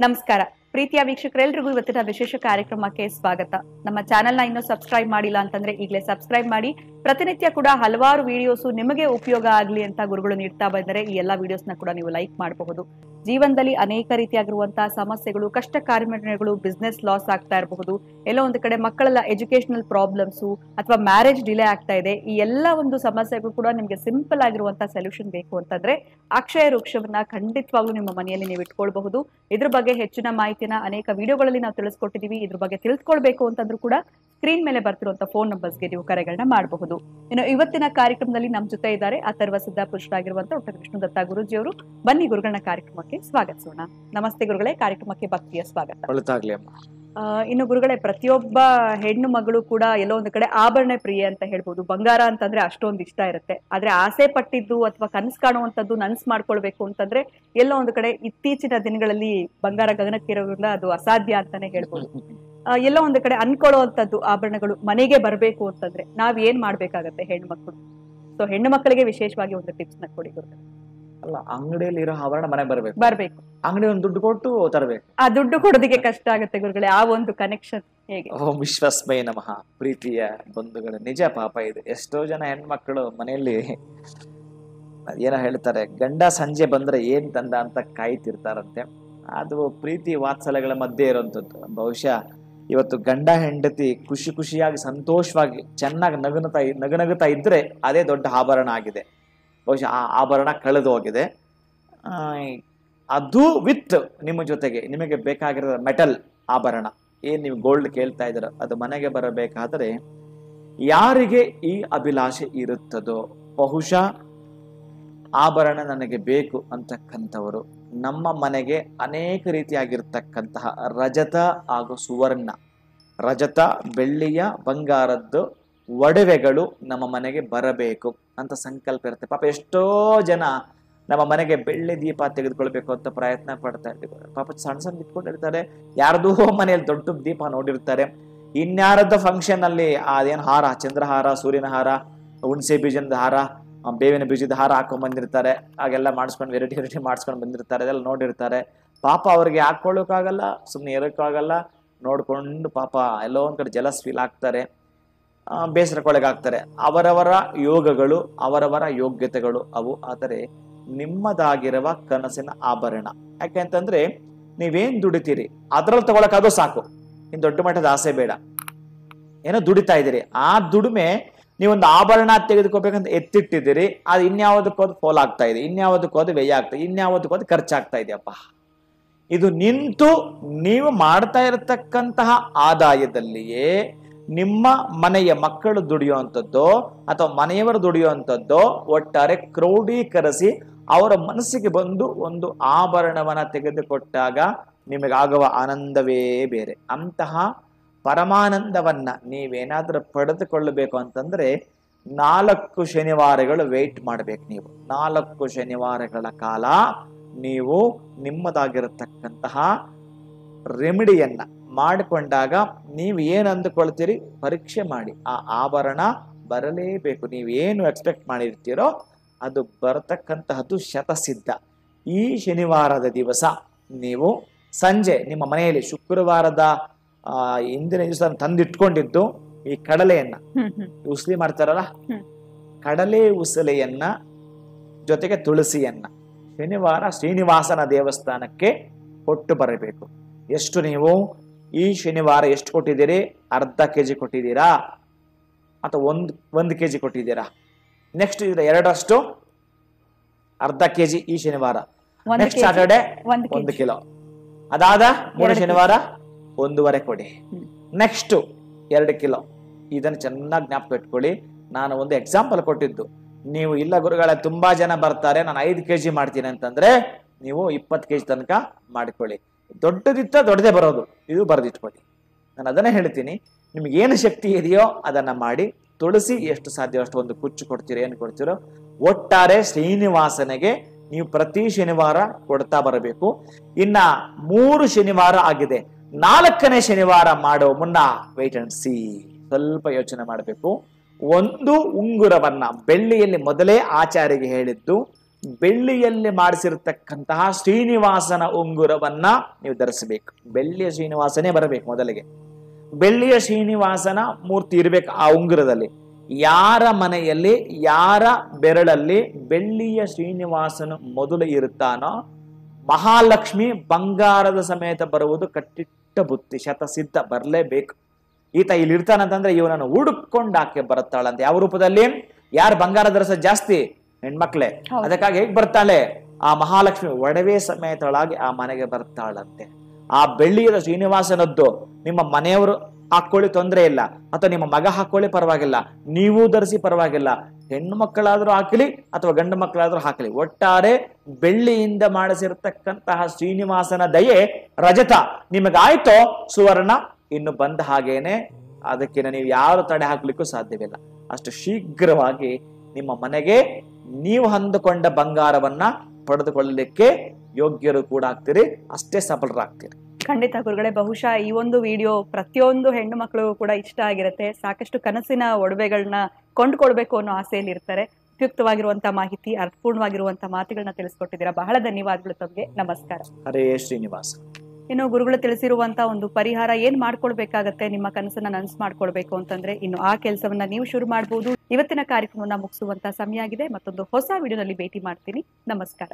ನಮಸ್ಕಾರ ಪ್ರೀತಿಯ ವೀಕ್ಷಕರೆಲ್ಲರಿಗೂ ಇವತ್ತಿನ ವಿಶೇಷ ಕಾರ್ಯಕ್ರಮಕ್ಕೆ ಸ್ವಾಗತ. ನಮ್ಮ ಚಾನೆಲ್ ನ ಇನ್ನೂ ಸಬ್ಸ್ಕ್ರೈಬ್ ಮಾಡಿಲ್ಲ ಅಂತಂದ್ರೆ ಈಗಲೇ ಸಬ್ಸ್ಕ್ರೈಬ್ ಮಾಡಿ. ಪ್ರತಿನಿತ್ಯ ಕೂಡ ಹಲವಾರು ವಿಡಿಯೋಸ್ ನಿಮಗೆ ಉಪಯೋಗ ಆಗಲಿ ಅಂತ ಗುರುಗಳು ನೀಡ್ತಾ ಬಂದರೆ ಈ ಎಲ್ಲಾ ವಿಡಿಯೋಸ್ ನ ಕೂಡ ನೀವು ಲೈಕ್ ಮಾಡಬಹುದು. ಜೀವನದಲ್ಲಿ ಅನೇಕ ರೀತಿಯಾಗಿರುವಂತಹ ಸಮಸ್ಯೆಗಳು, ಕಷ್ಟ ಕಾರ್ಪಣ್ಯಗಳು, ಬಿಸ್ನೆಸ್ ಲಾಸ್ ಆಗ್ತಾ ಇರಬಹುದು, ಎಲ್ಲೋ ಒಂದು ಕಡೆ ಮಕ್ಕಳೆಲ್ಲ ಎಜುಕೇಶನಲ್ ಪ್ರಾಬ್ಲಮ್ಸ್ ಅಥವಾ ಮ್ಯಾರೇಜ್ ಡಿಲೇ ಆಗ್ತಾ ಇದೆ. ಈ ಎಲ್ಲ ಒಂದು ಸಮಸ್ಯೆಗಳು ಕೂಡ ನಿಮಗೆ ಸಿಂಪಲ್ ಆಗಿರುವಂತಹ ಸೊಲ್ಯೂಷನ್ ಬೇಕು ಅಂತಂದ್ರೆ ಅಕ್ಷಯ ವೃಕ್ಷವನ್ನ ಖಂಡಿತವಾಗ್ಲೂ ನಿಮ್ಮ ಮನೆಯಲ್ಲಿ ನೀವು ಇಟ್ಕೊಳ್ಬಹುದು. ಇದ್ರ ಬಗ್ಗೆ ಹೆಚ್ಚಿನ ಮಾಹಿತಿನ ಅನೇಕ ವಿಡಿಯೋಗಳಲ್ಲಿ ನಾವು ತಿಳಿಸ್ಕೊಟ್ಟಿದೀವಿ. ಇದ್ರ ಬಗ್ಗೆ ತಿಳ್ಕೊಳ್ಬೇಕು ಅಂತಂದ್ರೂ ಕೂಡ ಸ್ಕ್ರೀನ್ ಮೇಲೆ ಬರ್ತಿರುವಂತಹ ಫೋನ್ ನಂಬರ್ಸ್ಗೆ ನೀವು ಕರೆಗಳನ್ನ ಮಾಡಬಹುದು. ಇನ್ನು ಇವತ್ತಿನ ಕಾರ್ಯಕ್ರಮದಲ್ಲಿ ನಮ್ಮ ಜೊತೆ ಇದ್ದಾರೆ ಅಥರ್ವ ಸಿದ್ಧ ಪುರುಷರಾಗಿರುವಂತಹ ಡಾಕ್ಟರ್ ವಿಷ್ಣುದತ್ತ ಗುರುಜಿ ಅವರು. ಬನ್ನಿ ಗುರುಗಳನ್ನ ಕಾರ್ಯಕ್ರಮಕ್ಕೆ ಸ್ವಾಗತಿಸೋಣ. ನಮಸ್ತೆ ಗುರುಗಳೇ, ಕಾರ್ಯಕ್ರಮಕ್ಕೆ ಭಕ್ತಿಯ ಸ್ವಾಗತ. ಇನ್ನು ಗುರುಗಳೇ, ಪ್ರತಿಯೊಬ್ಬ ಹೆಣ್ಣು ಮಗಳು ಕೂಡ ಎಲ್ಲೋ ಒಂದು ಕಡೆ ಆಭರಣ ಪ್ರಿಯೆ ಅಂತ ಹೇಳ್ಬೋದು. ಬಂಗಾರ ಅಂತಂದ್ರೆ ಅಷ್ಟೊಂದು ಇಷ್ಟ ಇರುತ್ತೆ. ಆದ್ರೆ ಆಸೆ ಪಟ್ಟಿದ್ದು ಅಥವಾ ಕನಸು ಕಾಣುವಂಥದ್ದು ನನ್ಸ್ ಮಾಡ್ಕೊಳ್ಬೇಕು ಅಂತಂದ್ರೆ ಎಲ್ಲೋ ಒಂದು ಕಡೆ ಇತ್ತೀಚಿನ ದಿನಗಳಲ್ಲಿ ಬಂಗಾರ ಗಗನಕ್ಕಿರೋದ್ರಿಂದ ಅದು ಅಸಾಧ್ಯ ಅಂತಾನೆ ಹೇಳ್ಬೋದು. ಎಲ್ಲೋ ಒಂದು ಕಡೆ ಅನ್ಕೊಳ್ಳುವಂಥದ್ದು ಆಭರಣಗಳು ಮನೆಗೆ ಬರಬೇಕು ಅಂತಂದ್ರೆ ನಾವ್ ಏನ್ ಮಾಡ್ಬೇಕಾಗತ್ತೆ ಹೆಣ್ಣು ಮಕ್ಕಳು? ಸೊ ಹೆಣ್ಣು ಮಕ್ಕಳಿಗೆ ವಿಶೇಷವಾಗಿ ಒಂದು ಟಿಪ್ಸ್ ನ ಕೊಡಿ ಗುರುಗಳೇ. ಅಲ್ಲ, ಅಂಗಡಿಯಲ್ಲಿ ಇರೋ ಆಭರಣ ಮನೆಗೆ ಬರ್ಬೇಕು. ಅಂಗಡಿ ಒಂದು ದುಡ್ಡು ಕೊಟ್ಟು ತರಬೇಕು. ಆ ದುಡ್ಡು ಕೊಡೋದಕ್ಕೆ ಕಷ್ಟ ಆಗುತ್ತೆ ಗುರುಗಳೇ. ಆ ಒಂದು ಕನೆಕ್ಷನ್ ಹೇಗೆ? ಓಂ ವಿಶ್ವಸ್ಮೈ ನಮಃ. ಪ್ರೀತಿಯ ಬಂಧುಗಳು, ನಿಜ ಪಾಪ ಇದು. ಎಷ್ಟೋ ಜನ ಹೆಣ್ಮಕ್ಳು ಮನೆಯಲ್ಲಿ ಏನೋ ಹೇಳ್ತಾರೆ, ಗಂಡ ಸಂಜೆ ಬಂದ್ರೆ ಏನ್ ತಂದ ಅಂತ ಕಾಯ್ತಿರ್ತಾರಂತೆ. ಅದು ಪ್ರೀತಿ ವಾತ್ಸಲ್ಯಗಳ ಮಧ್ಯೆ ಇರುವಂತದ್ದು. ಬಹುಶಃ ಇವತ್ತು ಗಂಡ ಹೆಂಡತಿ ಖುಷಿ ಖುಷಿಯಾಗಿ ಸಂತೋಷವಾಗಿ ಚೆನ್ನಾಗಿ ನಗುನಗುತ್ತಾ ಇದ್ರೆ ಅದೇ ದೊಡ್ಡ ಆಭರಣ ಆಗಿದೆ. ಬಹುಶಃ ಆ ಆಭರಣ ಕಳೆದು ಹೋಗಿದೆ. ಅದು ವಿತ್ ನಿಮ್ಮ ಜೊತೆಗೆ ನಿಮಗೆ ಬೇಕಾಗಿರೋ ಮೆಟಲ್ ಆಭರಣ, ಏನ್ ನೀವು ಗೋಲ್ಡ್ ಕೇಳ್ತಾ ಇದ್ದೀರ, ಅದು ಮನೆಗೆ ಬರಬೇಕಾದ್ರೆ ಯಾರಿಗೆ ಈ ಅಭಿಲಾಷೆ ಇರುತ್ತದೋ, ಬಹುಶಃ ಆಭರಣ ನನಗೆ ಬೇಕು ಅಂತಕ್ಕಂಥವರು ನಮ್ಮ ಮನೆಗೆ ಅನೇಕ ರೀತಿಯಾಗಿರ್ತಕ್ಕಂತಹ ರಜತ ಹಾಗೂ ಸುವರ್ಣ, ರಜತ ಬೆಳ್ಳಿಯ ಬಂಗಾರದ್ದು ಒಡವೆಗಳು ನಮ್ಮ ಮನೆಗೆ ಬರಬೇಕು ಅಂತ ಸಂಕಲ್ಪ ಇರುತ್ತೆ. ಪಾಪ ಎಷ್ಟೋ ಜನ ನಮ್ಮ ಮನೆಗೆ ಬೆಳ್ಳಿ ದೀಪ ತೆಗೆದುಕೊಳ್ಬೇಕು ಅಂತ ಪ್ರಯತ್ನ ಪಡ್ತಾ ಇರ್ತಾರೆ. ಪಾಪ ಸಣ್ಣ ಸಣ್ಣ ಇಟ್ಕೊಂಡಿರ್ತಾರೆ, ಯಾರ್ದೋ ಮನೆಯಲ್ಲಿ ದೊಡ್ಡ ದೀಪ ನೋಡಿರ್ತಾರೆ. ಇನ್ಯಾರದ್ದು ಫಂಕ್ಷನ್ ಅಲ್ಲಿ ಅದೇನು ಹಾರ, ಚಂದ್ರಹಾರ, ಸೂರ್ಯನ ಹಾರ, ಹುಣಸೆ ಬೀಜದ ಹಾರ, ಬೇವಿನ ಬೀಜದ ಹಾರ ಹಾಕೊಂಡ್ ಬಂದಿರ್ತಾರೆ. ಹಾಗೆಲ್ಲ ಮಾಡಿಸ್ಕೊಂಡು ವೆರೈಟಿ ಮಾಡಿಸ್ಕೊಂಡು ಬಂದಿರ್ತಾರೆ. ಅದೆಲ್ಲ ನೋಡಿರ್ತಾರೆ. ಪಾಪ ಅವ್ರಿಗೆ ಹಾಕೊಳ್ಳೋಕ್ಕಾಗಲ್ಲ, ಸುಮ್ಮನೆ ಇರೋಕ್ಕಾಗಲ್ಲ. ನೋಡ್ಕೊಂಡು ಪಾಪ ಎಲ್ಲೋ ಒಂದ್ ಕಡೆ ಜಲಸ್ ಫೀಲ್ ಆಗ್ತಾರೆ, ಬೇಸರಕ್ಕೊಳಗಾಗ್ತಾರೆ. ಅವರವರ ಯೋಗಗಳು, ಅವರವರ ಯೋಗ್ಯತೆಗಳು ಅವು. ಆದರೆ ನಿಮ್ಮದಾಗಿರುವ ಕನಸಿನ ಆಭರಣ ಯಾಕೆಂತಂದ್ರೆ ನೀವೇನ್ ದುಡಿತೀರಿ ಅದ್ರಲ್ಲಿ ತಗೊಳಕಾದೋ ಸಾಕು. ಇನ್ ದೊಡ್ಡ ಮಟ್ಟದ ಆಸೆ ಬೇಡ. ಏನೋ ದುಡಿತಾ ಇದ್ದೀರಿ, ಆ ದುಡಿಮೆ ನೀವೊಂದು ಆಭರಣ ತೆಗೆದುಕೋಬೇಕಂತ ಎತ್ತಿಟ್ಟಿದ್ದೀರಿ, ಅದು ಇನ್ಯಾವುದಕ್ಕೋದು ಫೋಲ್ ಆಗ್ತಾ ಇದೆ, ಇನ್ಯಾವುದಕ್ಕೋದು ವ್ಯಯ ಆಗ್ತಾ ಇದೆ, ಇನ್ಯಾವುದಕ್ಕೋದು ಖರ್ಚಾಗ್ತಾ ಇದೆಯಪ್ಪ. ಇದು ನಿಂತು ನೀವು ಮಾಡ್ತಾ ಇರತಕ್ಕಂತಹ ಆದಾಯದಲ್ಲಿಯೇ ನಿಮ್ಮ ಮನೆಯ ಮಕ್ಕಳು ದುಡಿಯುವಂಥದ್ದೋ ಅಥವಾ ಮನೆಯವರು ದುಡಿಯುವಂಥದ್ದೋ ಒಟ್ಟಾರೆ ಕ್ರೋಢೀಕರಿಸಿ ಅವರ ಮನಸ್ಸಿಗೆ ಬಂದು ಒಂದು ಆಭರಣವನ್ನ ತೆಗೆದುಕೊಟ್ಟಾಗ ನಿಮಗಾಗುವ ಆನಂದವೇ ಬೇರೆ. ಅಂತಹ ಪರಮಾನಂದವನ್ನ ನೀವೇನಾದ್ರೂ ಪಡೆದುಕೊಳ್ಳಬೇಕು ಅಂತಂದ್ರೆ 4 ಶನಿವಾರಗಳು ವೇಟ್ ಮಾಡ್ಬೇಕು. ನೀವು 4 ಶನಿವಾರಗಳ ಕಾಲ ನೀವು ನಿಮ್ಮದಾಗಿರತಕ್ಕಂತಹ ರೆಮಿಡಿಯನ್ನ ಮಾಡಿಕೊಂಡಾಗ ನೀವು ಏನು ಅಂದುಕೊಳ್ತೀರಿ ಪರೀಕ್ಷೆ ಮಾಡಿ. ಆ ಆಭರಣ ಬರಲೇಬೇಕು. ನೀವೇನು ಎಕ್ಸ್ಪೆಕ್ಟ್ ಮಾಡಿರ್ತೀರೋ ಅದು ಬರತಕ್ಕಂತಹದ್ದು ಶತಸಿದ್ಧ. ಈ ಶನಿವಾರದ ದಿವಸ ನೀವು ಸಂಜೆ ನಿಮ್ಮ ಮನೆಯಲ್ಲಿ ಶುಕ್ರವಾರದ ಹಿಂದಿನ ದಿವಸ ತಂದಿಟ್ಕೊಂಡಿದ್ದು ಈ ಕಡಲೆಯನ್ನ ಉಸ್ಲಿ ಮಾಡ್ತಾರಲ್ಲ, ಕಡಲೆ ಉಸಲೆಯನ್ನ ಜೊತೆಗೆ ತುಳಸಿಯನ್ನ ಶನಿವಾರ ಶ್ರೀನಿವಾಸನ ದೇವಸ್ಥಾನಕ್ಕೆ ಕೊಟ್ಟು ಬರಬೇಕು. ಎಷ್ಟು ನೀವು ಈ ಶನಿವಾರ ಎಷ್ಟು ಕೊಟ್ಟಿದ್ದೀರಿ? ಅರ್ಧ ಕೆಜಿ ಕೊಟ್ಟಿದ್ದೀರಾ ಅಥವಾ ಒಂದು ಕೆಜಿ ಕೊಟ್ಟಿದ್ದೀರಾ? ನೆಕ್ಸ್ಟ್ ಇದ್ರೆ 2ರಷ್ಟು, ಅರ್ಧ ಕೆಜಿ ಈ ಶನಿವಾರ. Next Saturday 1 kilo. ಅದಾದ 3 ಶನಿವಾರ 1.5 ಕೊಡಿ. Next 2 kilo. ಇದನ್ನು ಚೆನ್ನಾಗಿ ಜ್ಞಾಪಕ ಇಟ್ಕೊಳ್ಳಿ. ನಾನು ಒಂದು ಎಕ್ಸಾಂಪಲ್ ಕೊಟ್ಟಿದ್ದು. ನೀವು ಇಲ್ಲ ಗುರುಗಳೇ ತುಂಬಾ ಜನ ಬರ್ತಾರೆ, ನಾನು 5 ಕೆಜಿ ಮಾಡ್ತೀನಿ ಅಂತಂದ್ರೆ ನೀವು 20 ಕೆಜಿ ತನಕ ಮಾಡಿಕೊಳ್ಳಿ. ದೊಡ್ಡದಿತ್ತ ದೊಡ್ಡದೇ ಬರೋದು, ಇದು ಬರೆದಿಟ್ಕೊಳ್ಳಿ. ನಾನು ಅದನ್ನೇ ಹೇಳ್ತೀನಿ, ನಿಮ್ಗೆ ಏನು ಶಕ್ತಿ ಇದೆಯೋ ಅದನ್ನ ಮಾಡಿ. ತುಳಸಿ ಎಷ್ಟು ಸಾಧ್ಯ ಅಷ್ಟು ಒಂದು ಕುಚ್ಚು ಕೊಡ್ತೀರೋ, ಏನು ಕೊಡ್ತೀರೋ, ಒಟ್ಟಾರೆ ಶ್ರೀನಿವಾಸನಿಗೆ ನೀವು ಪ್ರತಿ ಶನಿವಾರ ಕೊಡ್ತಾ ಬರಬೇಕು. ಇನ್ನ 3 ಶನಿವಾರ ಆಗಿದೆ, 4ನೇ ಶನಿವಾರ ಮಾಡೋ ಮುನ್ನ ವೇಟ್ ಅಂಡ್ ಸಿ, ಸ್ವಲ್ಪ ಯೋಚನೆ ಮಾಡಬೇಕು. ಒಂದು ಉಂಗುರವನ್ನ ಬೆಳ್ಳಿಯಲ್ಲಿ ಮೊದಲೇ ಆಚಾರ್ಯಗೆ ಹೇಳಿದ್ದು ಬೆಳ್ಳಿಯಲ್ಲಿ ಮಾಡಿಸಿರ್ತಕ್ಕಂತಹ ಶ್ರೀನಿವಾಸನ ಉಂಗುರವನ್ನ ನೀವು ಧರಿಸಬೇಕು. ಬೆಳ್ಳಿಯ ಶ್ರೀನಿವಾಸನೇ ಬರಬೇಕು ಮೊದಲಿಗೆ. ಬೆಳ್ಳಿಯ ಶ್ರೀನಿವಾಸನ ಮೂರ್ತಿ ಇರಬೇಕು ಆ ಉಂಗುರದಲ್ಲಿ. ಯಾರ ಮನೆಯಲ್ಲಿ ಯಾರ ಬೆರಳಲ್ಲಿ ಬೆಳ್ಳಿಯ ಶ್ರೀನಿವಾಸನು ಮೊದಲು ಇರುತ್ತಾನೋ ಮಹಾಲಕ್ಷ್ಮಿ ಬಂಗಾರದ ಸಮೇತ ಬರುವುದು ಕಟ್ಟಿಟ್ಟ ಬುತ್ತಿ, ಶತಸಿದ್ಧ, ಬರಲೇಬೇಕು. ಈತ ಇಲ್ಲಿ ಇರ್ತಾನಂತಂದ್ರೆ ಇವನನ್ನು ಹುಡುಕೊಂಡು ಆಕೆ ಬರುತ್ತಾಳಂತೆ. ಯಾವ ರೂಪದಲ್ಲಿ? ಯಾರು ಬಂಗಾರ ಧರಿಸ ಜಾಸ್ತಿ? ಹೆಣ್ಮಕ್ಳೆ. ಅದಕ್ಕಾಗಿ ಹೇಗ್ ಬರ್ತಾಳೆ? ಆ ಮಹಾಲಕ್ಷ್ಮಿ ಒಡವೆ ಸಮೇತಳಾಗಿ ಆ ಮನೆಗೆ ಬರ್ತಾಳಂತೆ. ಆ ಬೆಳ್ಳಿಯದ ಶ್ರೀನಿವಾಸನದ್ದು ನಿಮ್ಮ ಮನೆಯವರು ಹಾಕೊಳ್ಳಿ, ತೊಂದರೆ ಇಲ್ಲ, ಅಥವಾ ನಿಮ್ಮ ಮಗ ಹಾಕೊಳ್ಳಿ ಪರವಾಗಿಲ್ಲ, ನೀವು ಧರಿಸಿ ಪರವಾಗಿಲ್ಲ, ಹೆಣ್ಣು ಮಕ್ಕಳಾದ್ರೂ ಹಾಕಲಿ ಅಥವಾ ಗಂಡು ಮಕ್ಕಳಾದ್ರೂ ಹಾಕಲಿ, ಒಟ್ಟಾರೆ ಬೆಳ್ಳಿಯಿಂದ ಮಾಡಿಸಿರ್ತಕ್ಕಂತಹ ಶ್ರೀನಿವಾಸನ ದಯೆ ರಜತ ನಿಮಗಾಯ್ತೋ ಸುವರ್ಣ ಇನ್ನು ಬಂದ ಹಾಗೇನೆ. ಅದಕ್ಕೆ ನೀವು ಯಾರು ತಡೆ ಹಾಕ್ಲಿಕ್ಕೂ ಸಾಧ್ಯವಿಲ್ಲ. ಅಷ್ಟು ಶೀಘ್ರವಾಗಿ ನಿಮ್ಮ ಮನೆಗೆ ನೀವು ಅಂದುಕೊಂಡ ಬಂಗಾರವನ್ನ ಪಡೆದುಕೊಳ್ಳಲಿಕ್ಕೆ ಯೋಗ್ಯರು ಕೂಡ ಆಗ್ತೀರಿ, ಅಷ್ಟೇ ಸಫಲರಾಗ್ತೀರಿ. ಖಂಡಿತ ಗುರುಗಳೇ, ಬಹುಶಃ ಈ ಒಂದು ವಿಡಿಯೋ ಪ್ರತಿಯೊಂದು ಹೆಣ್ಣು ಮಕ್ಕಳು ಕೂಡ ಇಷ್ಟ ಆಗಿರುತ್ತೆ. ಸಾಕಷ್ಟು ಕನಸಿನ ಒಡವೆಗಳನ್ನ ಕೊಂಡ್ಕೊಳ್ಬೇಕು ಅನ್ನೋ ಆಸೆಯಲ್ಲಿ ಇರ್ತಾರೆ. ಉಪಯುಕ್ತವಾಗಿರುವಂತಹ ಮಾಹಿತಿ, ಅರ್ಥಪೂರ್ಣವಾಗಿರುವಂತಹ ಮಾತುಗಳನ್ನ ತಿಳಿಸ್ಕೊಟ್ಟಿದ್ದೀರಾ. ಬಹಳ ಧನ್ಯವಾದಗಳು ತಮಗೆ. ನಮಸ್ಕಾರ. ಹರೇ ಶ್ರೀನಿವಾಸ. ಇನ್ನು ಗುರುಗಳು ತಿಳಿಸಿರುವಂತ ಒಂದು ಪರಿಹಾರ ಏನ್ ಮಾಡ್ಕೊಳ್ಬೇಕಾಗತ್ತೆ ನಿಮ್ಮ ಕನಸನ್ನ ನನಸು ಮಾಡ್ಕೊಳ್ಬೇಕು ಅಂತಂದ್ರೆ, ಇನ್ನು ಆ ಕೆಲಸವನ್ನ ನೀವು ಶುರು ಮಾಡಬಹುದು. ಇವತ್ತಿನ ಕಾರ್ಯಕ್ರಮವನ್ನ ಮುಗಿಸುವಂತ ಸಮಯ ಆಗಿದೆ. ಮತ್ತೊಂದು ಹೊಸ ವಿಡಿಯೋನಲ್ಲಿ ಭೇಟಿ ಮಾಡ್ತೀನಿ. ನಮಸ್ಕಾರ.